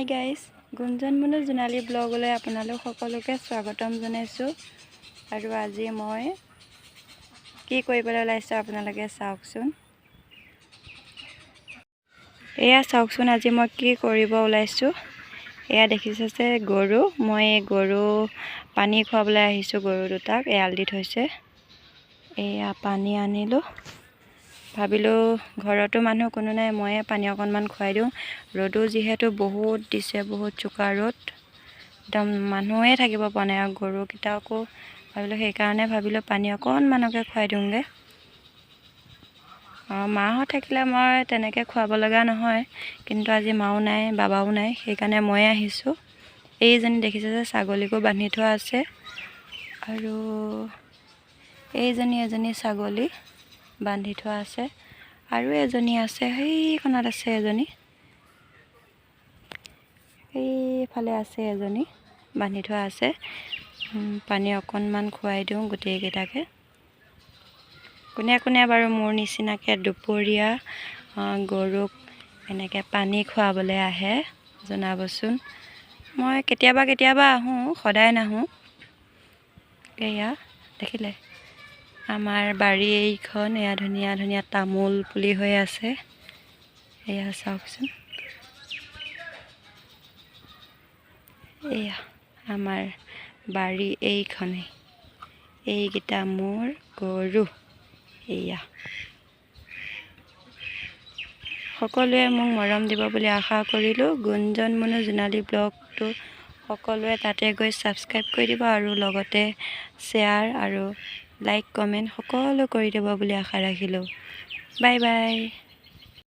Guys, গুঞ্জন মুনু জোনালী ব্লগলৈ আপোনালোক সকলোকে স্বাগতম জনাইছোঁ। আৰু আজি মই কি কৰিবলৈ ওলাইছোঁ আপোনালোকে চাওকচোন। এয়া চাওকচোন আজি মই কি কৰিব ওলাইছোঁ। এয়া দেখিছে যে গৰু, মই গৰু পানী খুৱাবলৈ আহিছোঁ। গৰু দুটাক এৰাল দি থৈছে। এয়া পানী আনিলোঁ, ভাবিলোঁ ঘৰতো মানুহ কোনো নাই, ময়ে পানী অকণমান খুৱাই দিওঁ। ৰ'দো যিহেতু বহুত দিছে, বহুত চোকা ৰ'দ, একদম মানুহে থাকিব পৰা নাই। আৰু গৰুকেইটাকো ভাবিলোঁ পানী অকণমানকে খুৱাই দিওঁগৈ। মাহঁত থাকিলে মই তেনেকৈ খুৱাব লগা নহয়, কিন্তু আজি মাও নাই বাবাও নাই, সেইকাৰণে ময়ে আহিছোঁ। এইজনী দেখিছে যে ছাগলীকো বান্ধি থোৱা আছে, আৰু এজনী ছাগলী বান্ধি থোৱা আছে, আৰু এজনী আছে, সেইখনত আছে এজনী, এইফালে আছে এজনী বান্ধি থোৱা আছে। পানী অকণমান খুৱাই দিওঁ গোটেইকেইটাকে। কোনে কোনে বাৰু মোৰ নিচিনাকৈ দুপৰীয়া গৰুক এনেকৈ পানী খুৱাবলৈ আহে জনাবচোন। মই কেতিয়াবা আহোঁ, সদায় নাহোঁ। এয়া দেখিলে আমাৰ বাৰী এইখন, এয়া ধুনীয়া ধুনীয়া তামোল পুলি হৈ আছে। এয়া চাওকচোন, এয়া আমাৰ বাৰী এইখনে, এইকেইটা মোৰ গৰু। এয়া সকলোৱে মোক মৰম দিব বুলি আশা কৰিলোঁ। গুঞ্জন মুনু জোনালী ব্লগটো সকলোৱে তাতে গৈ ছাবস্ক্ৰাইব কৰি দিব, আৰু লগতে শ্বেয়াৰ আৰু লাইক কমেণ্ট সকলো কৰি দিব বুলি আশা ৰাখিলোঁ। Bye bye.